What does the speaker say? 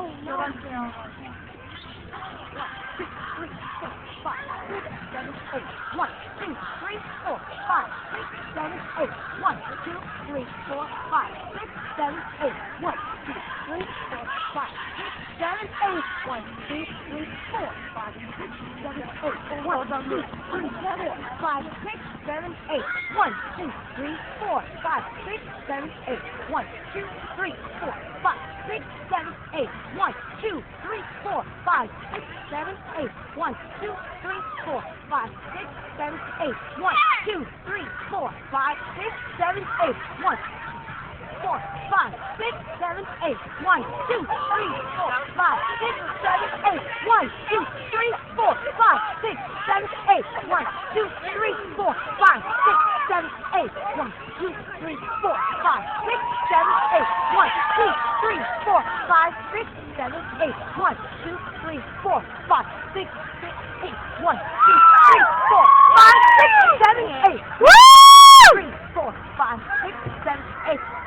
One, two, three, four, five, six, seven, eight. One, two, three, four, five, six, seven, eight. One, two, three, four, five, six, seven, eight. One, two, three, four, five, six, seven, eight. One, two, three, four, five, six, seven, eight. One, two, three, four, five, six, seven, eight. One, two, three, four, five, six, seven, eight. One, two, three, four, five, six, seven, eight. One, two, three, four, five, six, seven, eight. One, two, three, four, five, six, seven, eight. One, 4, 5, 6, 7, 8. 1, 2, 3, 4, 5, 6, 7, 8. 1, 2, 3, 4, 5, 6, 7, 8. 1, 2, 3, 4, 5, 6, 7, 8. 1, 2, 3, 4, 5, 6, 7, 8. 1, 2, 3, 4, 5, 6, 7, 8. 1, 2, 3, 4, 5, 6, 8. 1, 2, 3, 4, 5, 6, 7, 8. Woo! 3, 4, 5, 6, 7, 8.